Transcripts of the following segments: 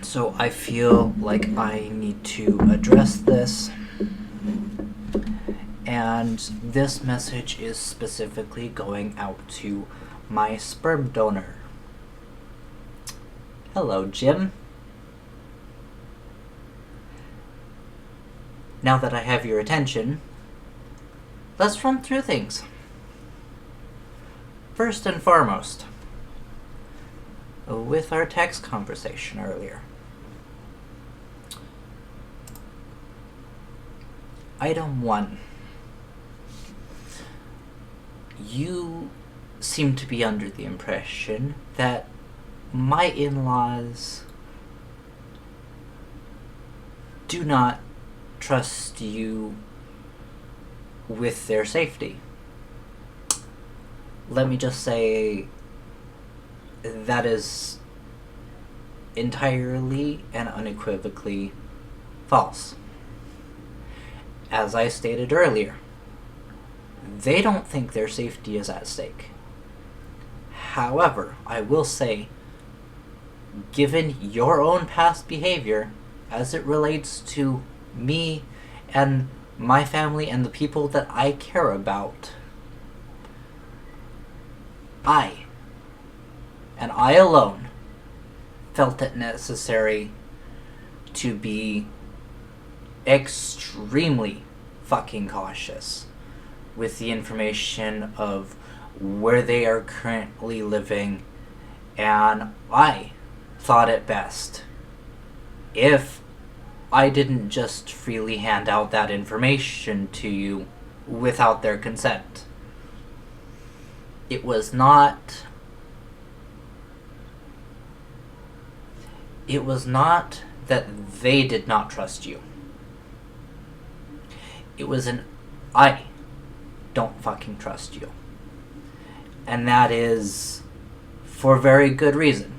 So I feel like I need to address this, and this message is specifically going out to my sperm donor. Hello, Jim. Now that I have your attention, let's run through things. First and foremost, with our text conversation earlier. Item 1. You seem to be under the impression that my in-laws do not trust you with their safety. Let me just say that is entirely and unequivocally false. As I stated earlier, they don't think their safety is at stake. However, I will say, given your own past behavior as it relates to me and my family and the people that I care about, and I alone, felt it necessary to be extremely fucking cautious with the information of where they are currently living, and I thought it best if I didn't just freely hand out that information to you without their consent. It was not that they did not trust you. It was I don't fucking trust you. And that is for very good reason.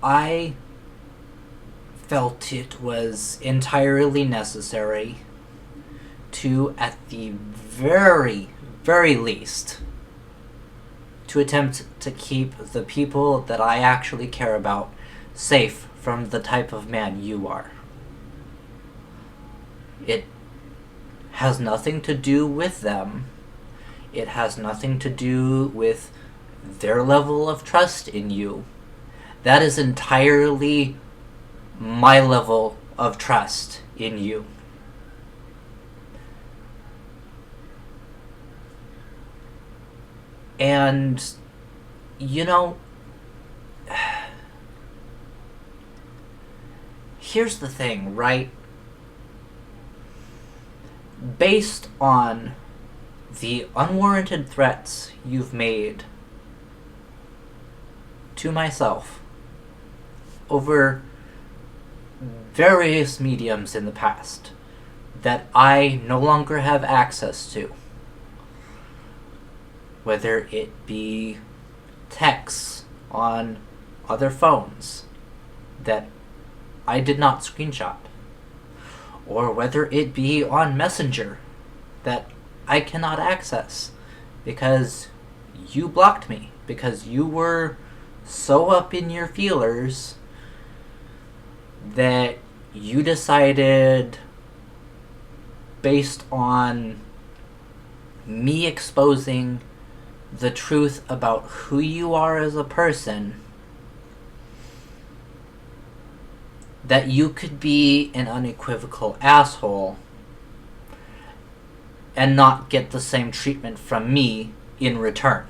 I felt it was entirely necessary to, at the very, very least, to attempt to keep the people that I actually care about safe from the type of man you are. It has nothing to do with them. It has nothing to do with their level of trust in you. That is entirely my level of trust in you. And, here's the thing, right? Based on the unwarranted threats you've made to myself over various mediums in the past that I no longer have access to, whether it be texts on other phones that I did not screenshot, or whether it be on Messenger that I cannot access because you blocked me, because you were so up in your feelers that you decided, based on me exposing the truth about who you are as a person, that you could be an unequivocal asshole and not get the same treatment from me in return.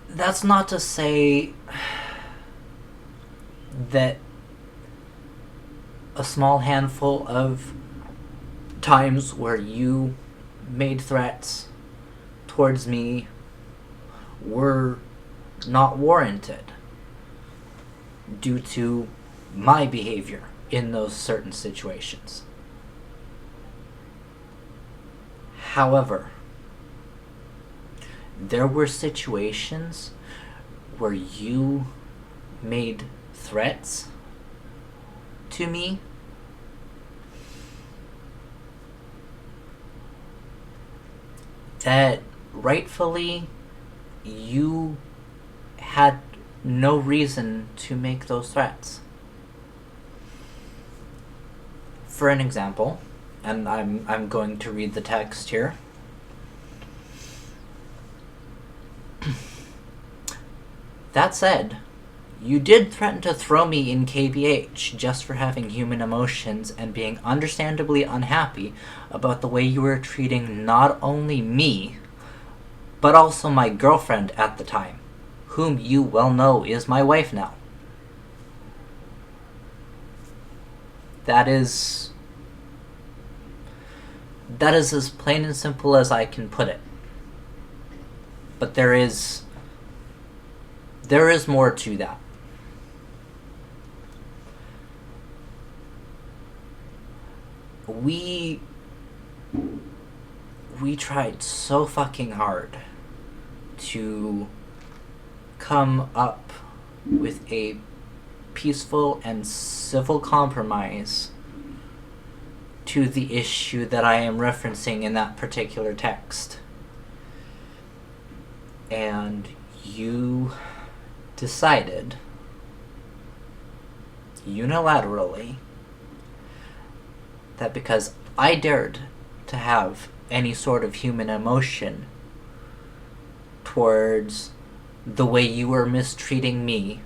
That's not to say that a small handful of times where you made threats towards me were not warranted due to my behavior in those certain situations. However, there were situations where you made threats to me that rightfully you had no reason to make those threats. For an example, and I'm going to read the text here. That said, you did threaten to throw me in KBH just for having human emotions and being understandably unhappy about the way you were treating not only me, but also my girlfriend at the time, whom you well know is my wife now. That is as plain and simple as I can put it. But there is more to that. We tried so fucking hard to come up with a peaceful and civil compromise to the issue that I am referencing in that particular text. And you decided unilaterally that because I dared to have any sort of human emotion towards the way you were mistreating me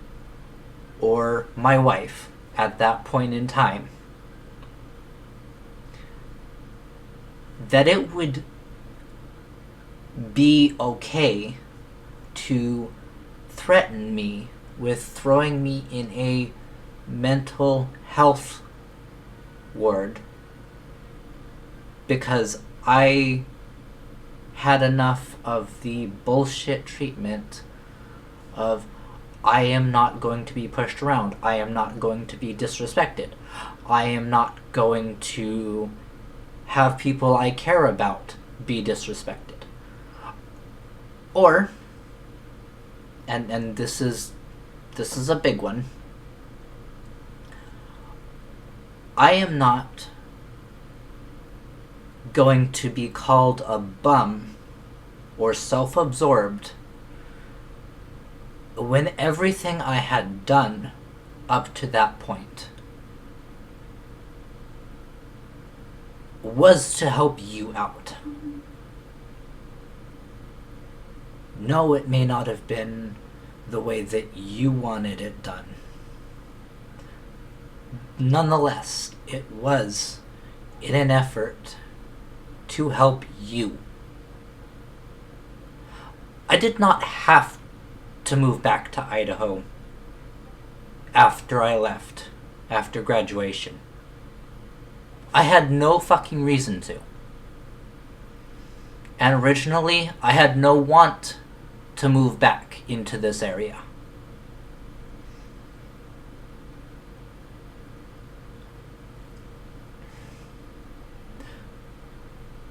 or my wife at that point in time, that it would be okay to threaten me with throwing me in a mental health ward because I had enough of the bullshit treatment of I am not going to be pushed around, I am not going to be disrespected, I am not going to have people I care about be disrespected. Or, and this is a big one, I am not going to be called a bum or self-absorbed when everything I had done up to that point was to help you out. No, it may not have been the way that you wanted it done. Nonetheless, it was in an effort to help you. I did not have to move back to Idaho after I left, after graduation. I had no fucking reason to. And originally, I had no want to move back into this area.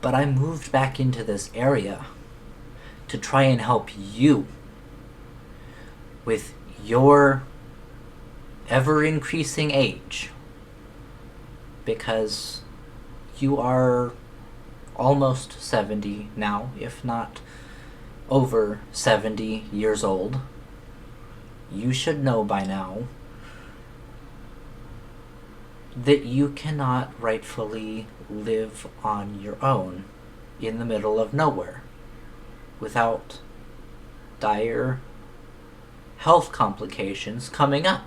But I moved back into this area to try and help you with your ever-increasing age, because you are almost 70 now, if not over 70 years old. You should know by now that you cannot rightfully live on your own in the middle of nowhere without dire health complications coming up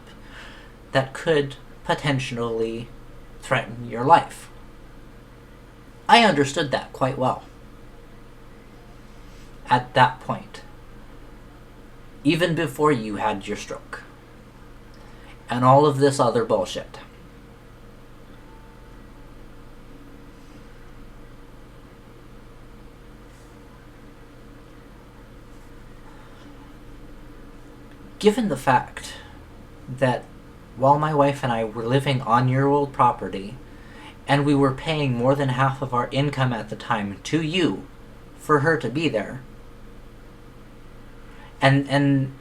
that could potentially threaten your life. I understood that quite well at that point, even before you had your stroke and all of this other bullshit. Given the fact that while my wife and I were living on your old property, and we were paying more than half of our income at the time to you for her to be there, and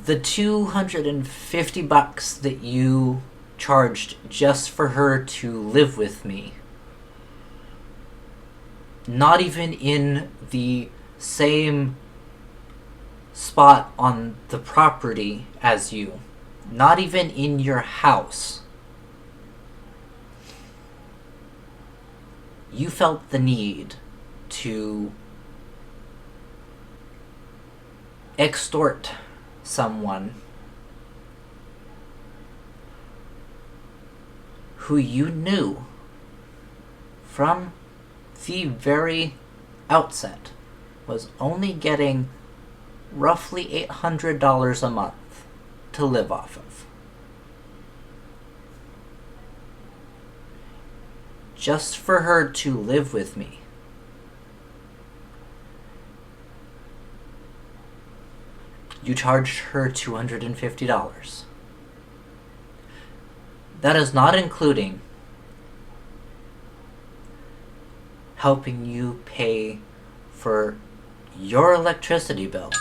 the $250 that you charged just for her to live with me, not even in the same spot on the property as you, not even in your house, you felt the need to extort someone who you knew from the very outset was only getting roughly $800 a month to live off of. Just for her to live with me. You charged her $250. That is not including helping you pay for your electricity bill,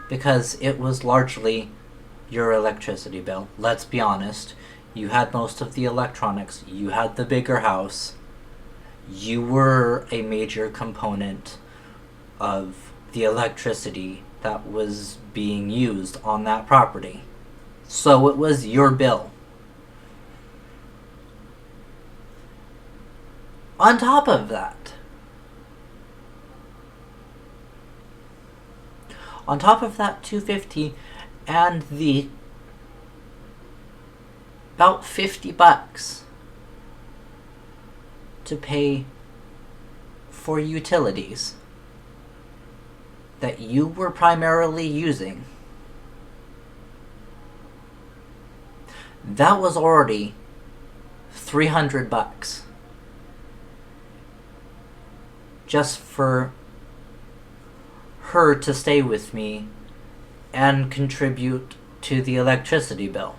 because it was largely your electricity bill. Let's be honest. You had most of the electronics. You had the bigger house. You were a major component of the electricity that was being used on that property. So it was your bill. On top of that, $250 and the about $50 to pay for utilities that you were primarily using, that was already $300 just for her to stay with me and contribute to the electricity bill.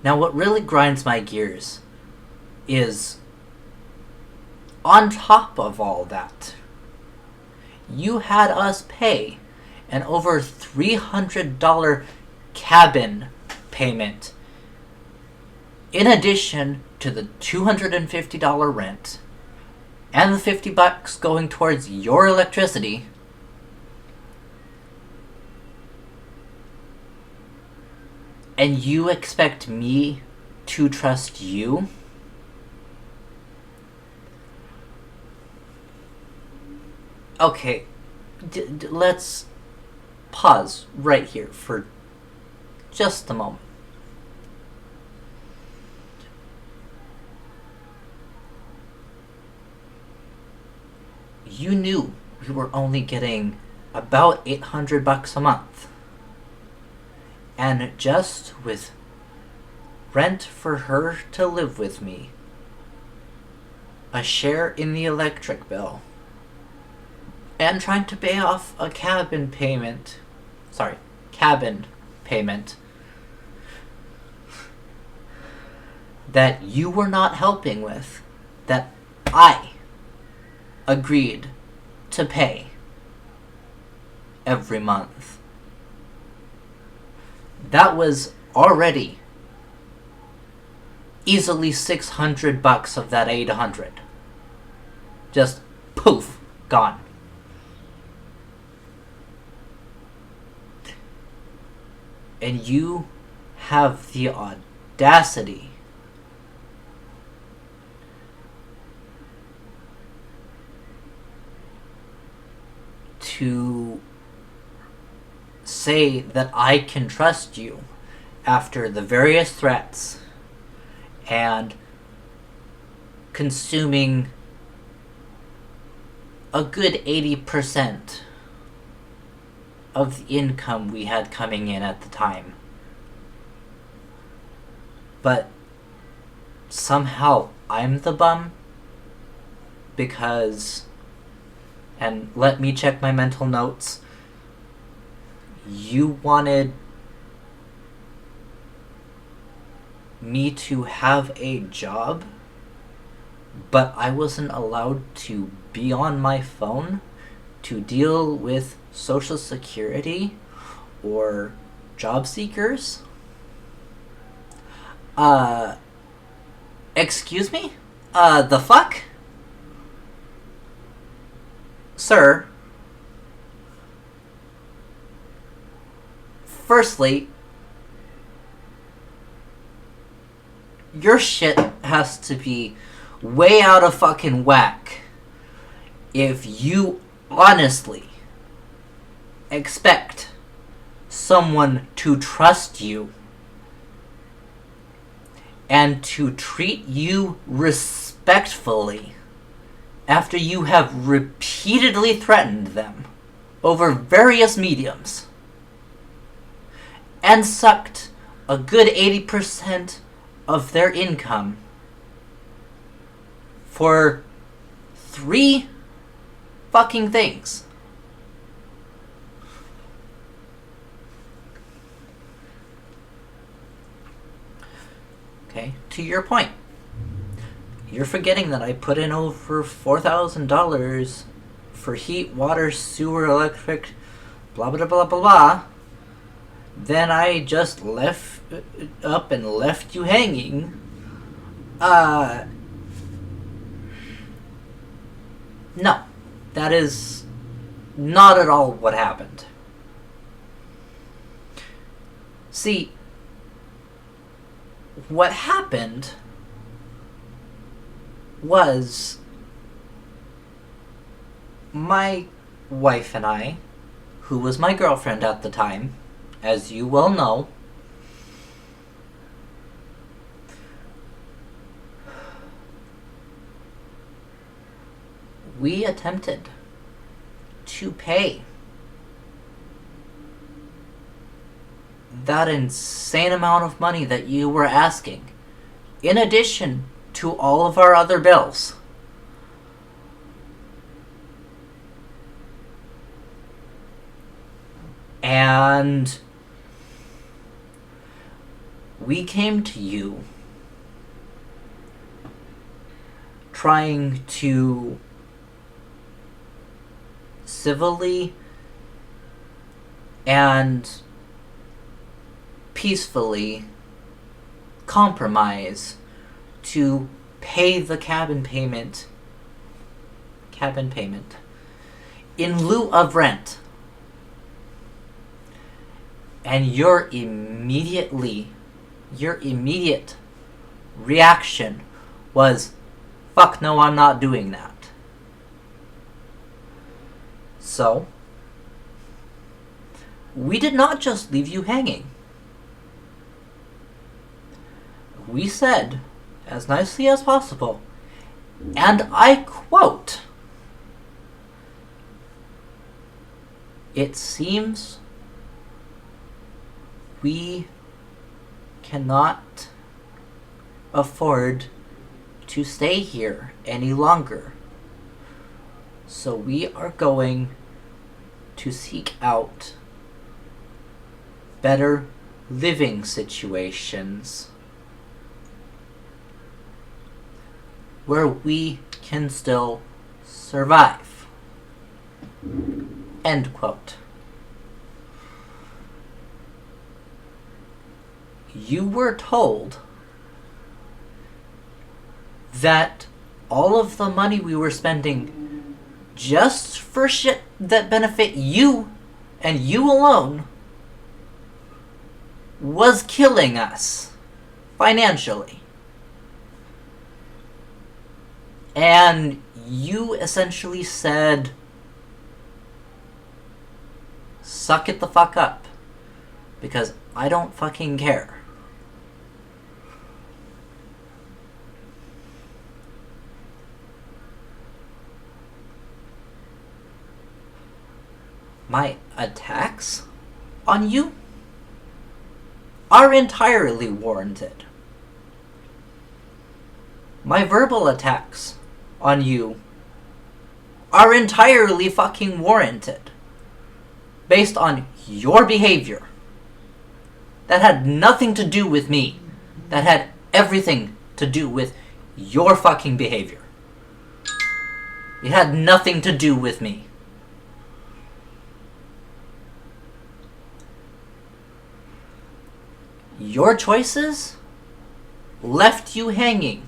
Now, what really grinds my gears is, on top of all that, you had us pay an over $300 cabin payment in addition to the $250 rent and the $50 going towards your electricity. And you expect me to trust you? Okay, let's pause right here for just a moment. You knew we were only getting about $800 a month. And just with rent for her to live with me, a share in the electric bill, and trying to pay off a cabin payment that you were not helping with, that I agreed to pay every month. That was already easily $600 of that $800. Just poof, gone. And you have the audacity to say that I can trust you after the various threats and consuming a good 80% of the income we had coming in at the time. But somehow I'm the bum because, and let me check my mental notes, you wanted me to have a job, but I wasn't allowed to be on my phone to deal with Social Security or job seekers? Excuse me? The fuck? Sir, firstly, your shit has to be way out of fucking whack if you honestly expect someone to trust you and to treat you respectfully after you have repeatedly threatened them over various mediums and sucked a good 80% of their income for 3 fucking things. Okay, to your point. You're forgetting that I put in over $4,000 for heat, water, sewer, electric, blah blah blah blah blah. Then I just left up and left you hanging. No, that is not at all what happened. See, what happened was my wife and I, who was my girlfriend at the time, as you well know, we attempted to pay that insane amount of money that you were asking, in addition to all of our other bills. And we came to you trying to civilly and peacefully compromise to pay the cabin payment in lieu of rent. And your immediate reaction was, fuck no, I'm not doing that. So, we did not just leave you hanging. We said, as nicely as possible, and I quote, "It seems we cannot afford to stay here any longer. So we are going to seek out better living situations where we can still survive." End quote. You were told that all of the money we were spending just for shit that benefit you and you alone was killing us financially. And you essentially said, suck it the fuck up, because I don't fucking care. My attacks on you are entirely warranted. My verbal attacks on you are entirely fucking warranted, based on your behavior that had nothing to do with me, that had everything to do with your fucking behavior. It had nothing to do with me. your choices left you hanging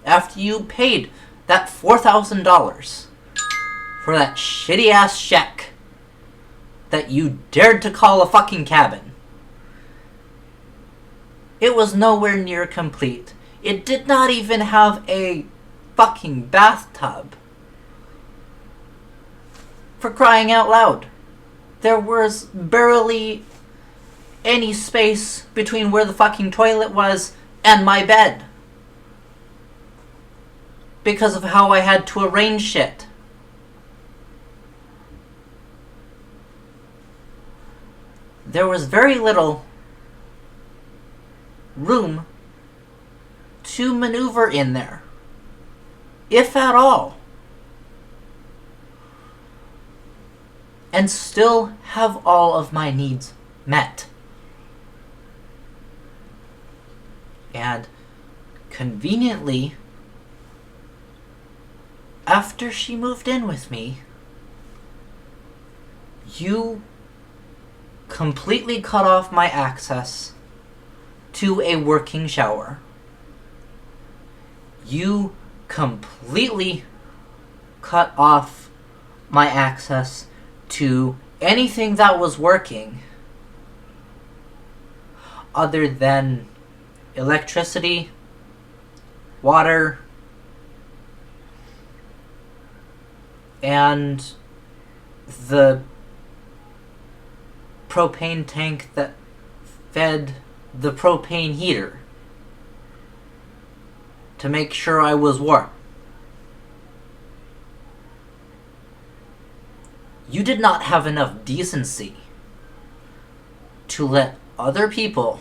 after you paid that $4,000 for that shitty ass shack that you dared to call a fucking cabin. It was nowhere near complete. It did not even have a fucking bathtub. For crying out loud. There was barely any space between where the fucking toilet was and my bed. Because of how I had to arrange shit. There was very little room to maneuver in there, if at all, and still have all of my needs met. And conveniently, after she moved in with me, you completely cut off my access to a working shower. You completely cut off my access to anything that was working other than electricity, water, and the propane tank that fed the propane heater to make sure I was warm. You did not have enough decency to let other people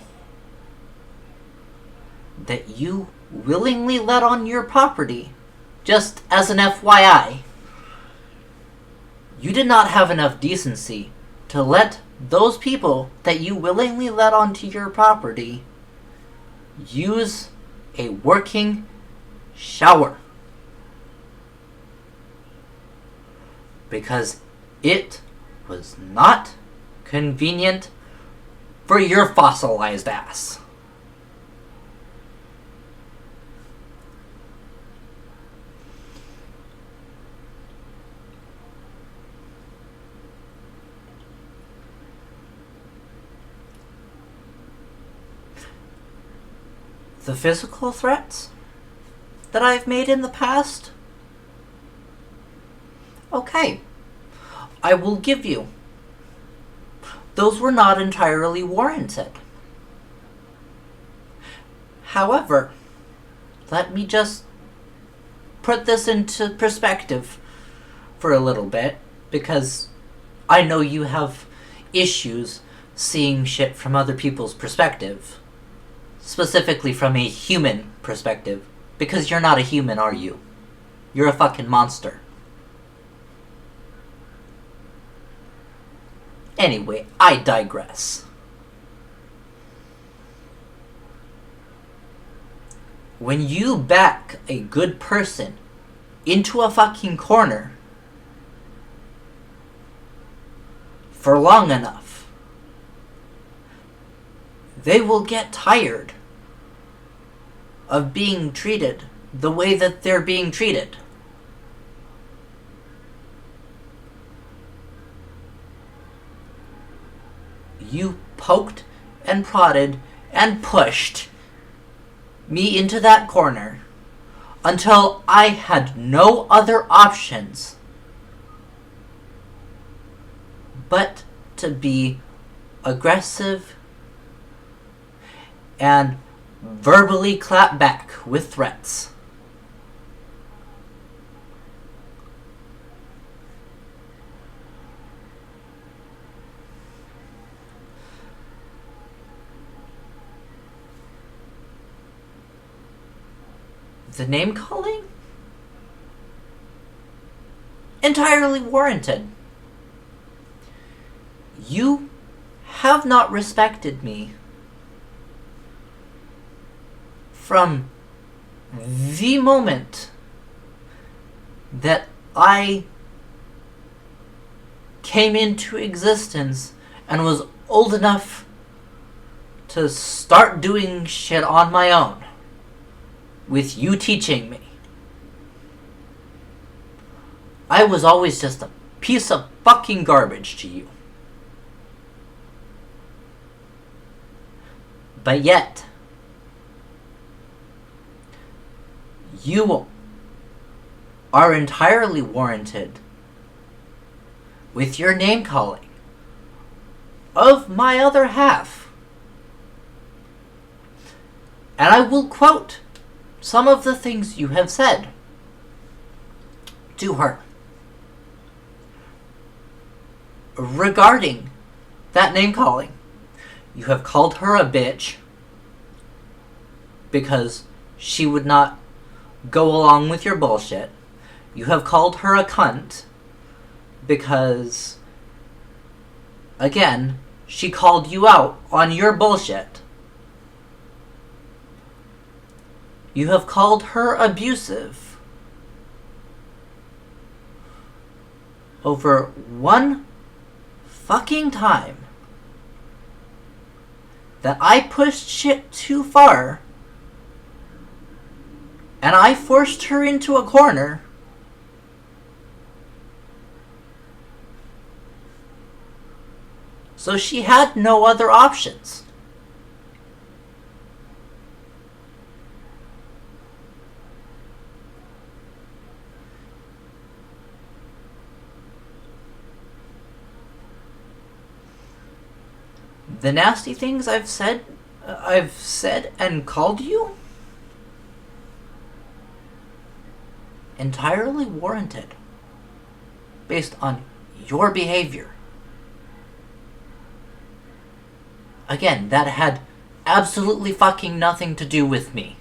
that you willingly let on your property, just as an FYI, you did not have enough decency to let those people that you willingly let onto your property use a working shower. Because it was not convenient for your fossilized ass. The physical threats that I've made in the past, okay, I will give you. Those were not entirely warranted. However, let me just put this into perspective for a little bit, because I know you have issues seeing shit from other people's perspective. Specifically from a human perspective. Because you're not a human, are you? You're a fucking monster. Anyway, I digress. When you back a good person into a fucking corner for long enough, they will get tired of being treated the way that they're being treated. You poked and prodded and pushed me into that corner until I had no other options but to be aggressive and verbally clap back with threats. The name calling? Entirely warranted. You have not respected me from the moment that I came into existence and was old enough to start doing shit on my own, with you teaching me. I was always just a piece of fucking garbage to you. But yet, you are entirely warranted with your name calling of my other half. And I will quote some of the things you have said to her regarding that name calling. You have called her a bitch because she would not go along with your bullshit. You have called her a cunt because, again, she called you out on your bullshit. You have called her abusive over one fucking time that I pushed shit too far and I forced her into a corner. So she had no other options. The nasty things I've said and called you, entirely warranted, based on your behavior. Again, that had absolutely fucking nothing to do with me.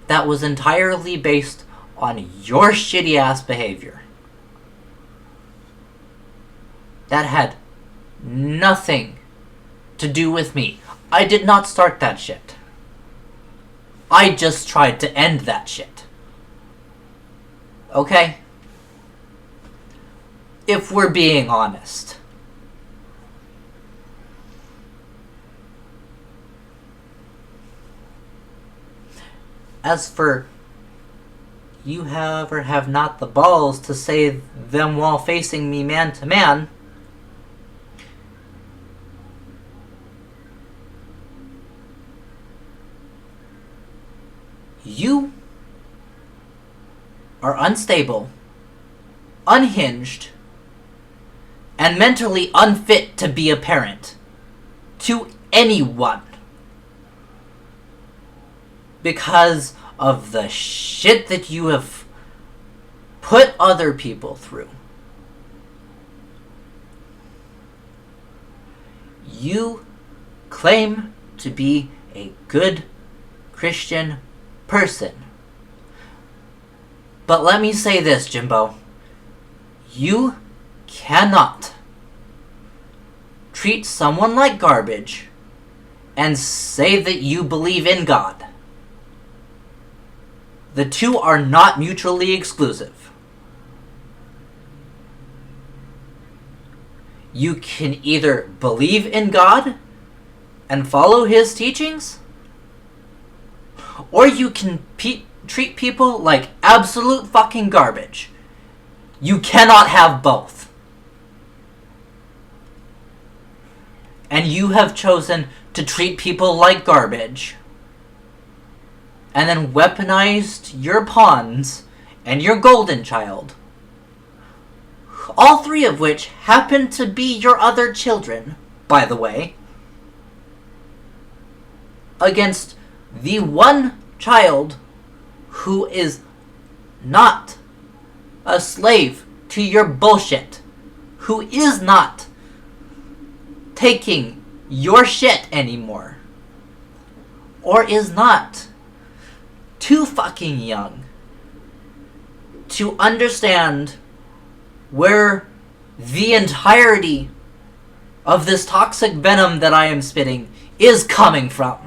That was entirely based on your shitty ass behavior. That had nothing to do with me. I did not start that shit. I just tried to end that shit. Okay? If we're being honest. As for you have or have not the balls to say them while facing me man to man, you are unstable, unhinged, and mentally unfit to be a parent to anyone because of the shit that you have put other people through. You claim to be a good Christian person. But let me say this, Jimbo. You cannot treat someone like garbage and say that you believe in God. The two are not mutually exclusive. You can either believe in God and follow His teachings, or you can treat people like absolute fucking garbage. You cannot have both. And you have chosen to treat people like garbage, and then weaponized your pawns and your golden child, all three of which happen to be your other children, by the way, against the one child who is not a slave to your bullshit, who is not taking your shit anymore, or is not too fucking young to understand where the entirety of this toxic venom that I am spitting is coming from.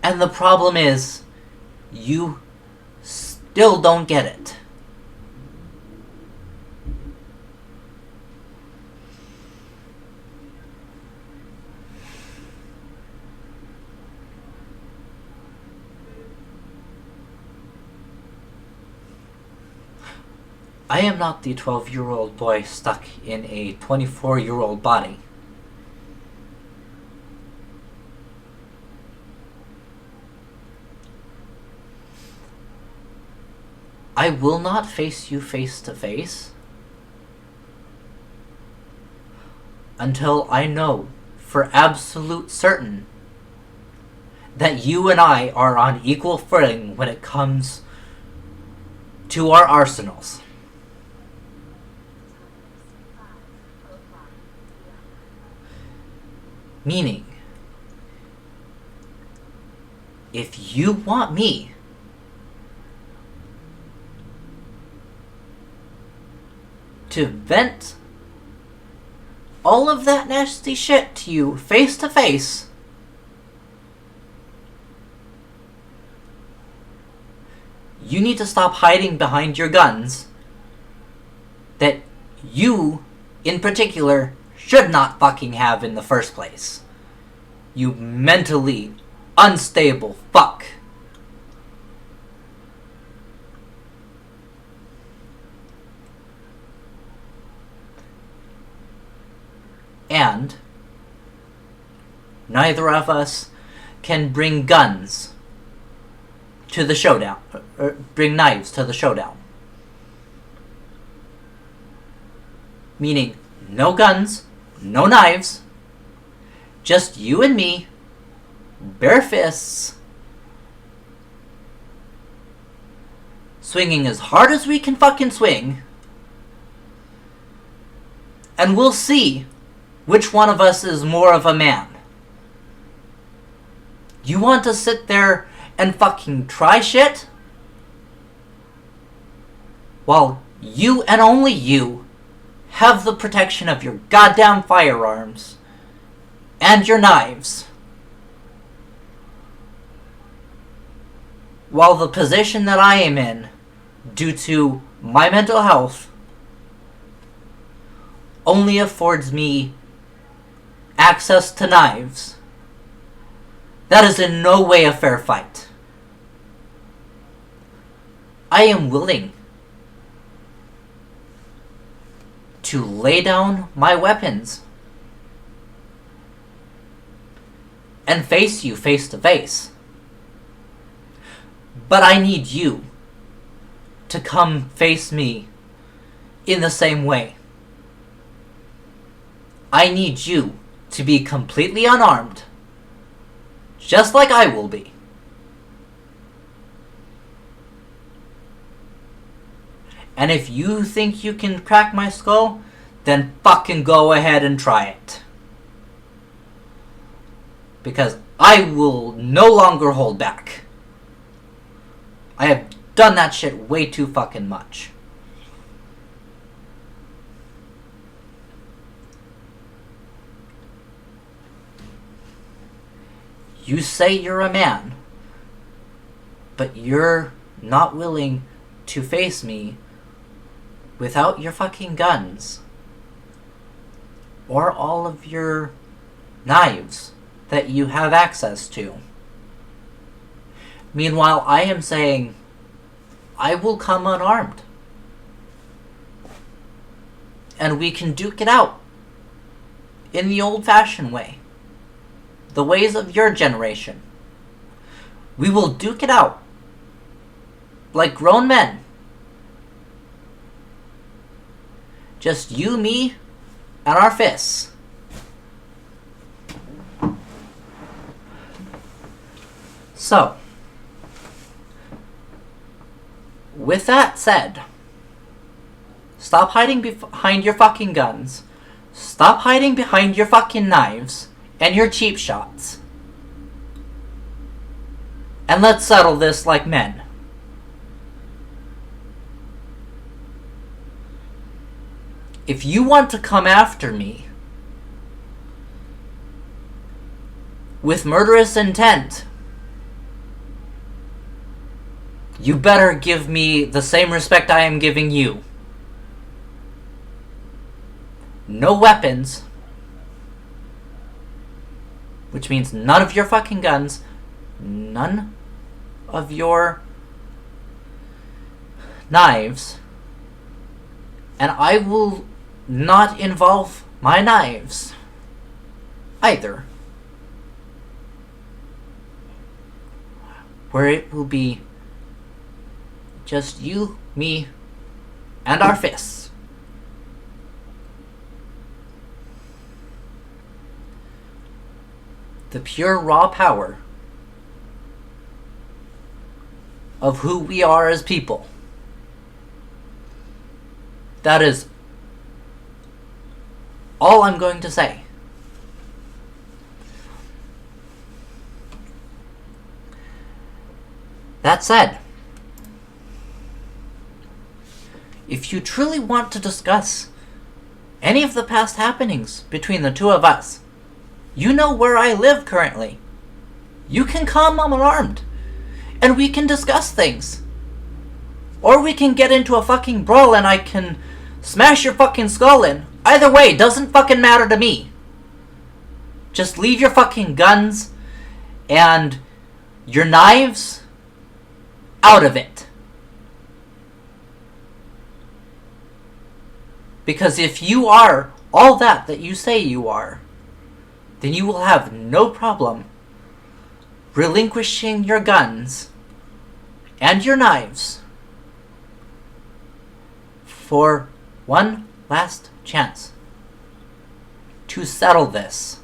And the problem is, you still don't get it. I am not the 12-year-old boy stuck in a 24-year-old body. I will not face you face to face until I know for absolute certain that you and I are on equal footing when it comes to our arsenals. Meaning, if you want me to vent all of that nasty shit to you face to face, you need to stop hiding behind your guns that you, in particular, should not fucking have in the first place. You mentally unstable fuck. And neither of us can bring guns to the showdown, or bring knives to the showdown. Meaning, no guns, no knives, just you and me, bare fists, swinging as hard as we can fucking swing, and we'll see which one of us is more of a man. You want to sit there and fucking try shit? While you and only you have the protection of your goddamn firearms and your knives. While the position that I am in, due to my mental health, only affords me access to knives, that is in no way a fair fight. I am willing to lay down my weapons and face you face to face. But I need you to come face me in the same way. I need you to be completely unarmed, just like I will be. And if you think you can crack my skull, then fucking go ahead and try it. Because I will no longer hold back. I have done that shit way too fucking much. You say you're a man, but you're not willing to face me without your fucking guns or all of your knives that you have access to. Meanwhile, I am saying I will come unarmed and we can duke it out in the old-fashioned way, the ways of your generation. We will duke it out like grown men. Just you, me, and our fists. So, with that said, stop hiding behind your fucking guns. Stop hiding behind your fucking knives and your cheap shots. And let's settle this like men. If you want to come after me with murderous intent, you better give me the same respect I am giving you. No weapons, which means none of your fucking guns, none of your knives, And I will not involve my knives either. Where it will be just you, me, and our fists. The pure raw power of who we are as people. That is all I'm going to say. That said, if you truly want to discuss any of the past happenings between the two of us, you know where I live currently. You can come unarmed, and we can discuss things. Or we can get into a fucking brawl and I can smash your fucking skull in. Either way, doesn't fucking matter to me. Just leave your fucking guns and your knives out of it. Because if you are all that you say you are, then you will have no problem relinquishing your guns and your knives for one last chance to settle this.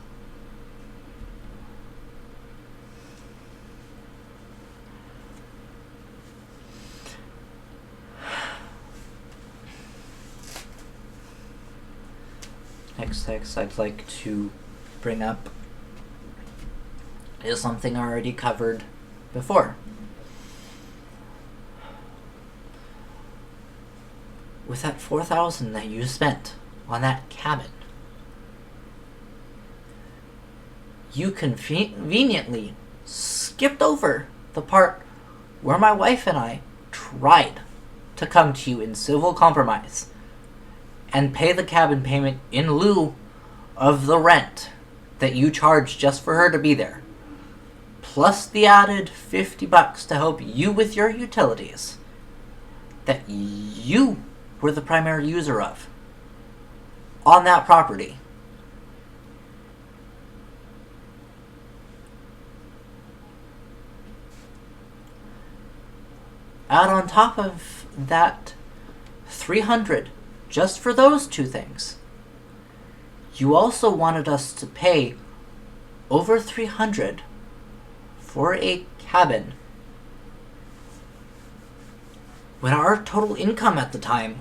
Next text I'd like to bring up is something I already covered before. With that $4,000 that you spent on that cabin, you conveniently skipped over the part where my wife and I tried to come to you in civil compromise and pay the cabin payment in lieu of the rent that you charged just for her to be there, plus the added $50 to help you with your utilities that you were the primary user of on that property. Add on top of that $300 just for those two things. You also wanted us to pay over $300 for a cabin when our total income at the time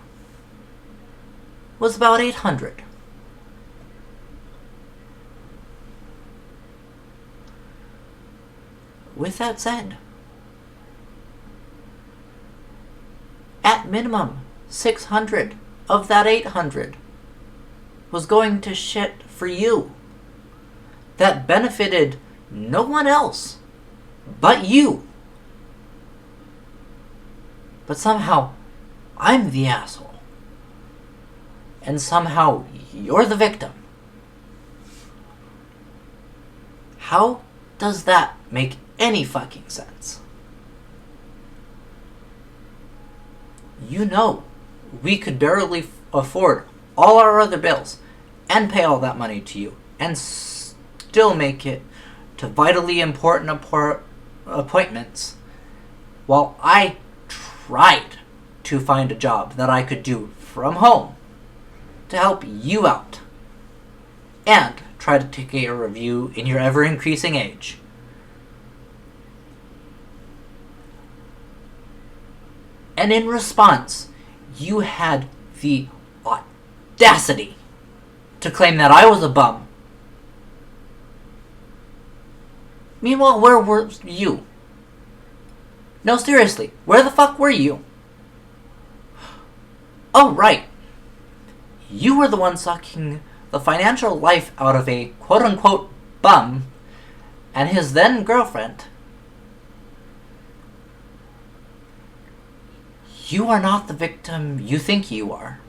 was about $800. With that said, at minimum, $600 of that $800 was going to shit for you that benefited no one else but you. But somehow I'm the asshole, and somehow you're the victim. How does that make any fucking sense? You know, we could barely afford all our other bills and pay all that money to you and still make it to vitally important appointments while I tried to find a job that I could do from home to help you out and try to take care of you in your ever-increasing age. And in response, you had the audacity to claim that I was a bum. Meanwhile, where were you? No, seriously, where the fuck were you? Oh, right. You were the one sucking the financial life out of a quote-unquote bum and his then-girlfriend. You are not the victim you think you are.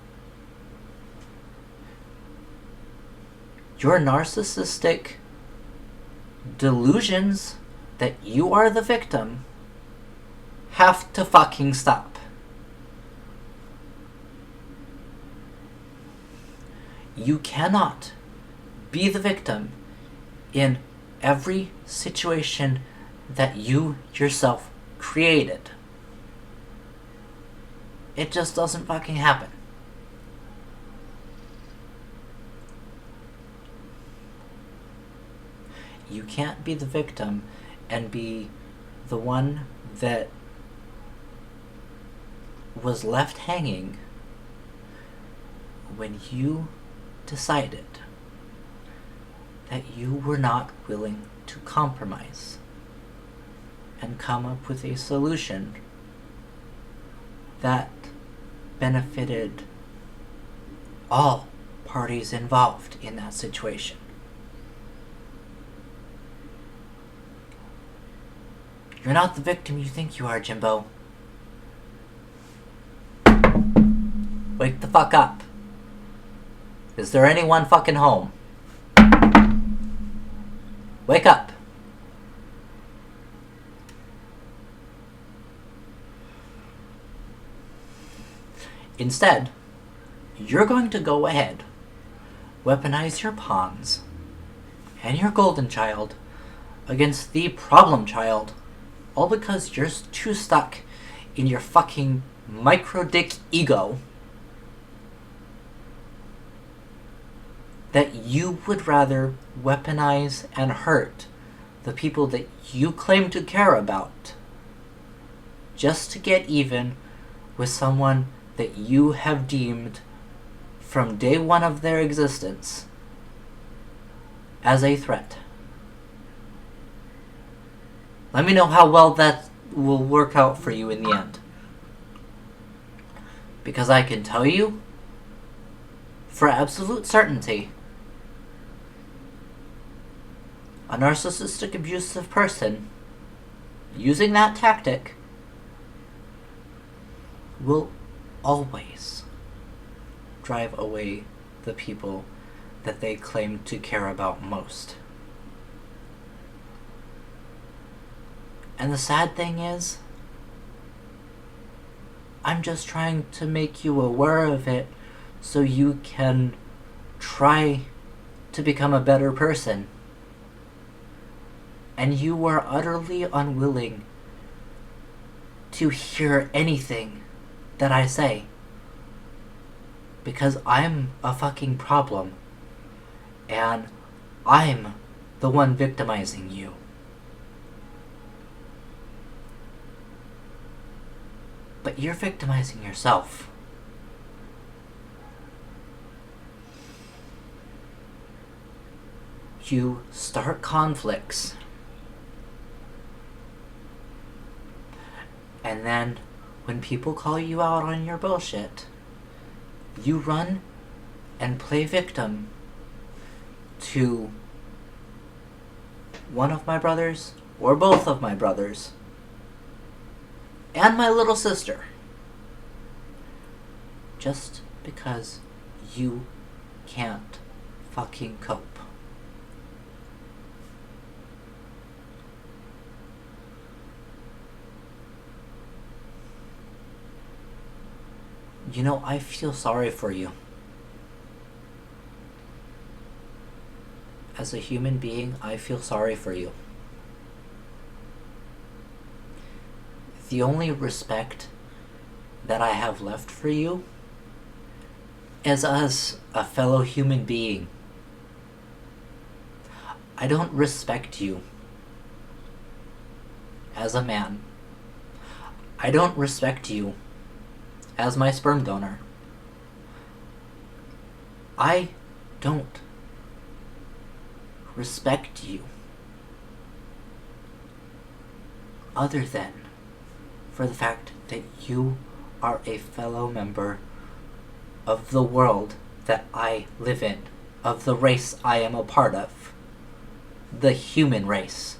Your narcissistic delusions that you are the victim have to fucking stop. You cannot be the victim in every situation that you yourself created. It just doesn't fucking happen. You can't be the victim and be the one that was left hanging when you decided that you were not willing to compromise and come up with a solution that benefited all parties involved in that situation. You're not the victim you think you are, Jimbo. Wake the fuck up. Is there anyone fucking home? Wake up. Instead, you're going to go ahead, weaponize your pawns and your golden child against the problem child, all because you're too stuck in your fucking micro-dick ego that you would rather weaponize and hurt the people that you claim to care about just to get even with someone that you have deemed from day one of their existence as a threat. Let me know how well that will work out for you in the end. Because I can tell you, for absolute certainty, a narcissistic, abusive person using that tactic will always drive away the people that they claim to care about most. And the sad thing is, I'm just trying to make you aware of it so you can try to become a better person. And you are utterly unwilling to hear anything that I say. Because I'm a fucking problem. And I'm the one victimizing you. But you're victimizing yourself. You start conflicts. And then, when people call you out on your bullshit, you run and play victim to one of my brothers, or both of my brothers, and my little sister. Just because you can't fucking cope. You know, I feel sorry for you. As a human being, I feel sorry for you. The only respect that I have left for you is as a fellow human being. I don't respect you as a man. I don't respect you as my sperm donor. I don't respect you other than for the fact that you are a fellow member of the world that I live in, of the race I am a part of, the human race.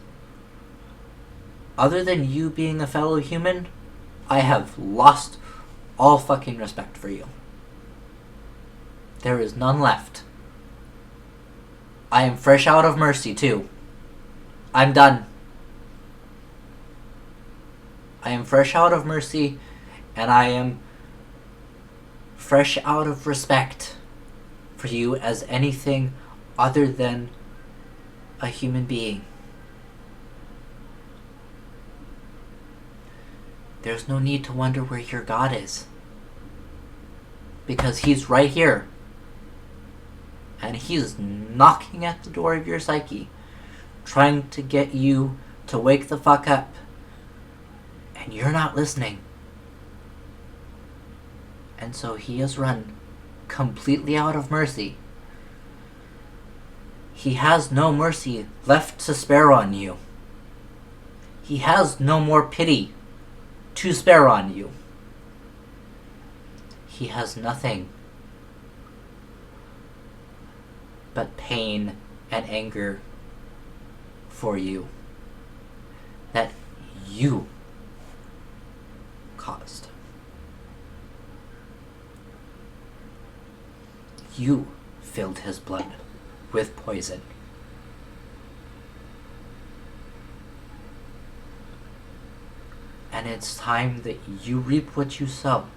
Other than you being a fellow human, I have lost all fucking respect for you. There is none left. I am fresh out of mercy too. I'm done. I am fresh out of mercy, and I am fresh out of respect for you as anything other than a human being. There's no need to wonder where your God is, because he's right here, and he's knocking at the door of your psyche, trying to get you to wake the fuck up, and you're not listening. And so he has run completely out of mercy. He has no mercy left to spare on you. He has no more pity to spare on you. He has nothing but pain and anger for you that you caused. You filled his blood with poison. And it's time that you reap what you sow.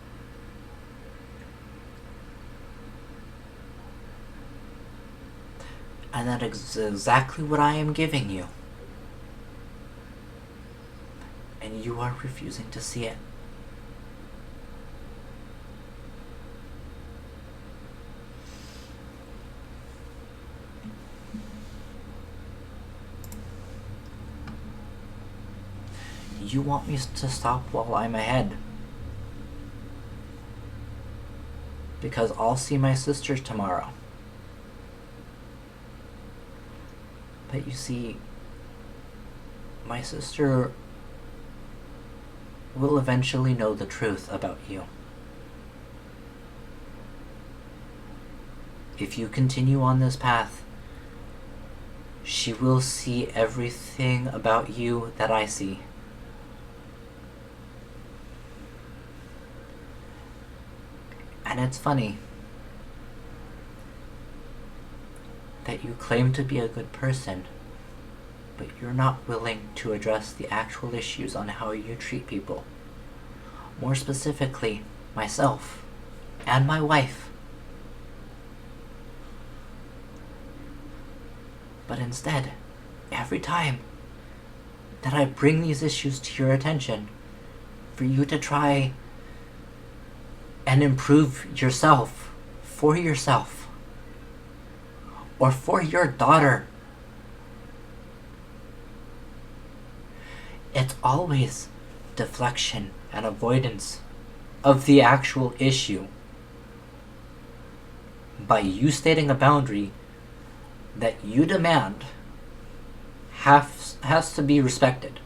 And that is exactly what I am giving you. And you are refusing to see it. You want me to stop while I'm ahead. Because I'll see my sisters tomorrow. But you see, my sister will eventually know the truth about you. If you continue on this path, she will see everything about you that I see. And it's funny that you claim to be a good person, but you're not willing to address the actual issues on how you treat people. More specifically, myself and my wife. But instead, every time that I bring these issues to your attention, for you to try and improve yourself, for yourself, or for your daughter, it's always deflection and avoidance of the actual issue by you stating a boundary that you demand has to be respected.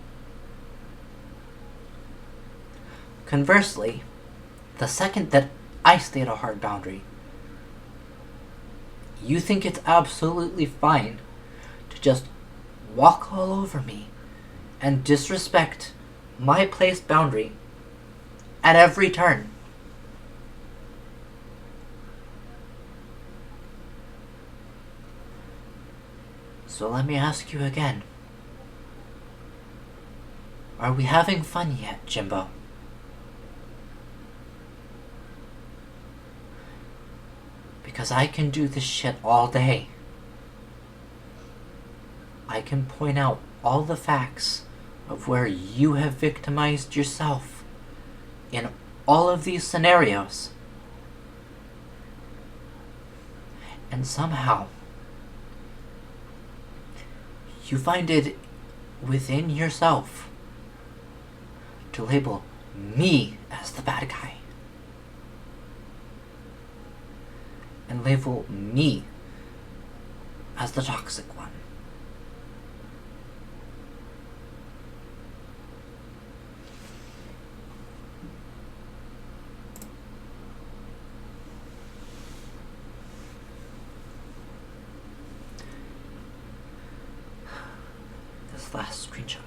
Conversely, the second that I state a hard boundary, you think it's absolutely fine to just walk all over me and disrespect my placed boundary at every turn. So let me ask you again. Are we having fun yet, Jimbo? Because I can do this shit all day. I can point out all the facts of where you have victimized yourself in all of these scenarios. And somehow, you find it within yourself to label me as the bad guy. And label me as the toxic one. This last screenshot.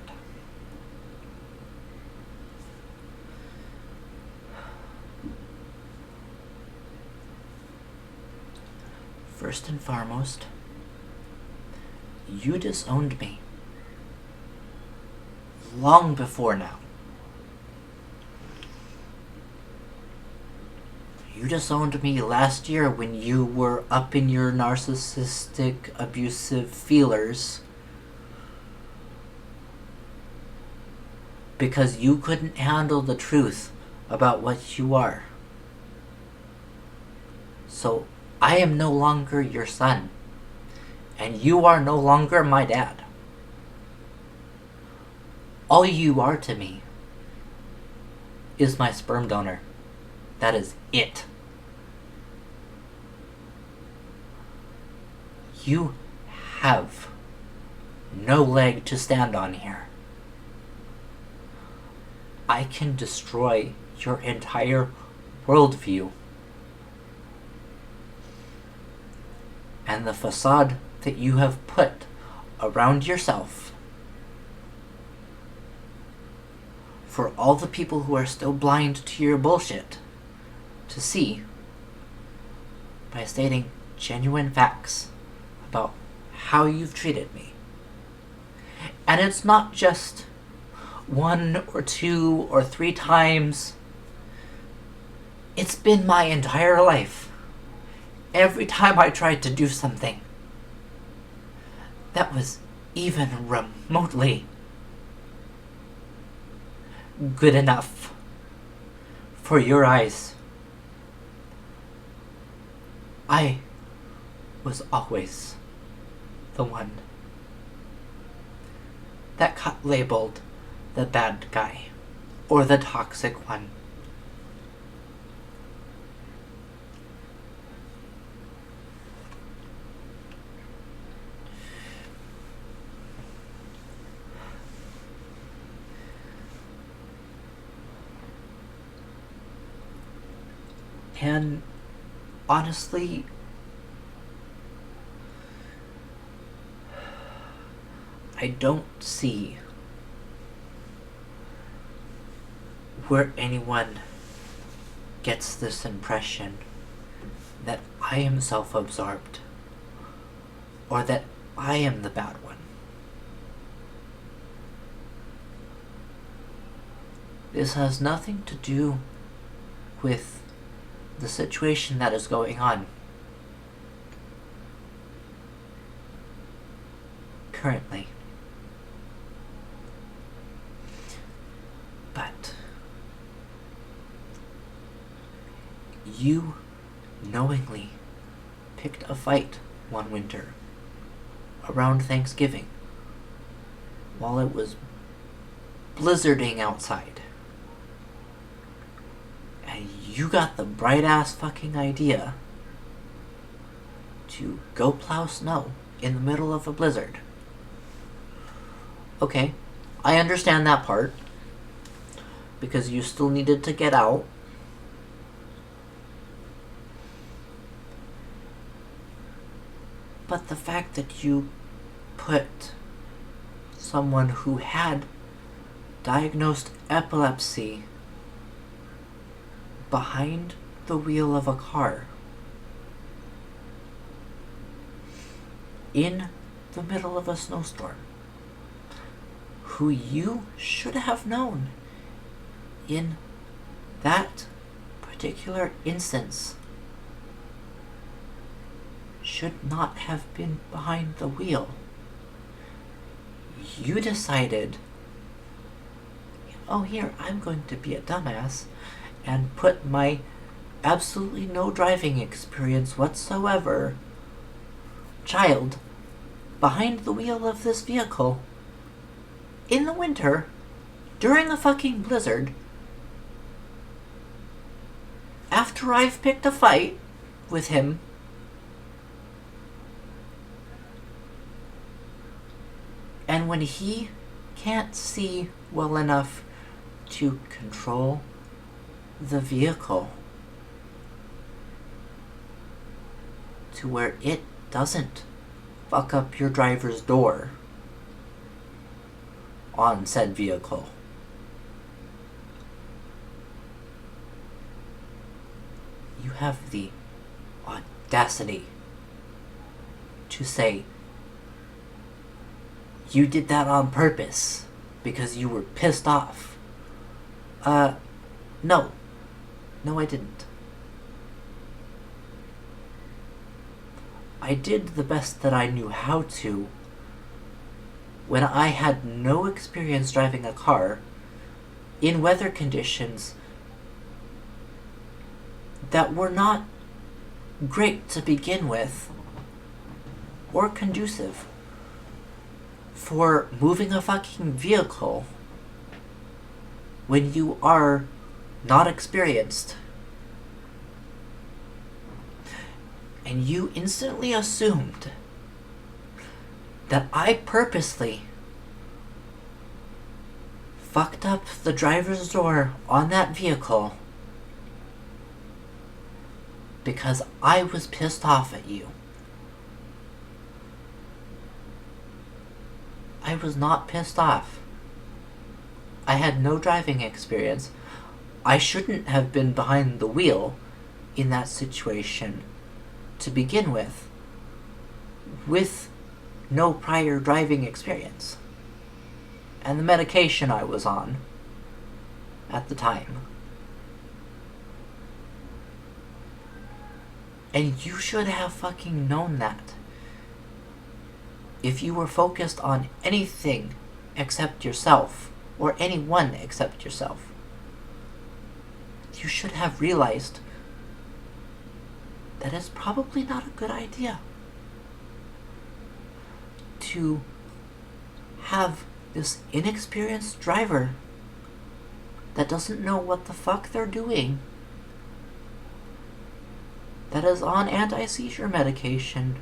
First and foremost, you disowned me long before now. You disowned me last year when you were up in your narcissistic, abusive feelers because you couldn't handle the truth about what you are. So I am no longer your son, and you are no longer my dad. All you are to me is my sperm donor. That is it. You have no leg to stand on here. I can destroy your entire worldview. And the facade that you have put around yourself for all the people who are still blind to your bullshit to see by stating genuine facts about how you've treated me. And it's not just 1 or 2 or 3 times. It's been my entire life. Every time I tried to do something that was even remotely good enough for your eyes, I was always the one that got labeled the bad guy or the toxic one. And honestly, I don't see where anyone gets this impression that I am self-absorbed or that I am the bad one. This has nothing to do with the situation that is going on currently. But you knowingly picked a fight one winter around Thanksgiving while it was blizzarding outside. And you got the bright ass fucking idea to go plow snow in the middle of a blizzard. Okay, I understand that part, because you still needed to get out. But the fact that you put someone who had diagnosed epilepsy behind the wheel of a car in the middle of a snowstorm, who you should have known in that particular instance should not have been behind the wheel. You decided, oh, here, I'm going to be a dumbass and put my absolutely no driving experience whatsoever child behind the wheel of this vehicle in the winter during a fucking blizzard after I've picked a fight with him. And when he can't see well enough to control the vehicle to where it doesn't fuck up your driver's door on said vehicle, you have the audacity to say you did that on purpose because you were pissed off. No, I didn't. I did the best that I knew how to when I had no experience driving a car in weather conditions that were not great to begin with or conducive for moving a fucking vehicle when you are not experienced. And you instantly assumed that I purposely fucked up the driver's door on that vehicle because I was pissed off at you. I was not pissed off. I had no driving experience. I shouldn't have been behind the wheel in that situation to begin with no prior driving experience, and the medication I was on at the time. And you should have fucking known that. If you were focused on anything except yourself, or anyone except yourself, you should have realized that it's probably not a good idea to have this inexperienced driver that doesn't know what the fuck they're doing, that is on anti-seizure medication,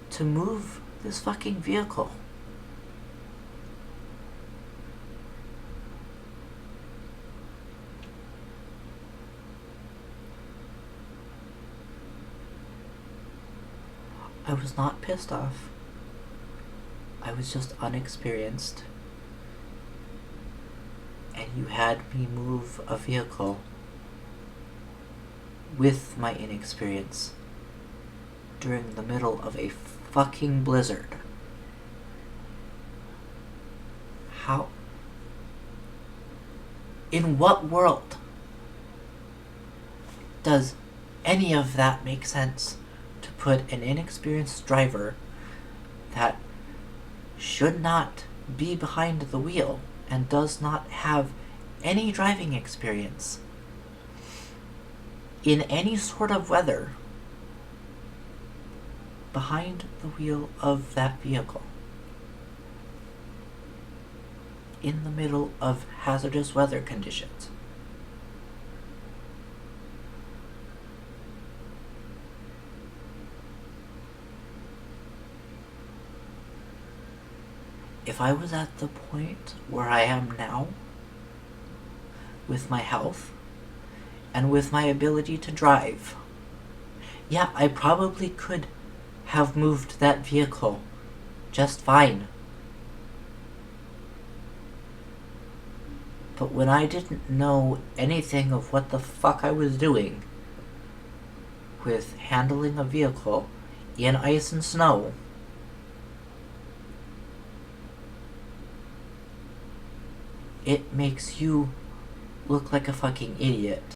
to move this fucking vehicle. I was not pissed off. I was just unexperienced. And you had me move a vehicle with my inexperience during the middle of a fucking blizzard. How? In what world does any of that make sense? To put an inexperienced driver that should not be behind the wheel and does not have any driving experience in any sort of weather behind the wheel of that vehicle in the middle of hazardous weather conditions. If I was at the point where I am now, with my health and with my ability to drive, yeah, I probably could have moved that vehicle just fine. But when I didn't know anything of what the fuck I was doing with handling a vehicle in ice and snow, it makes you look like a fucking idiot.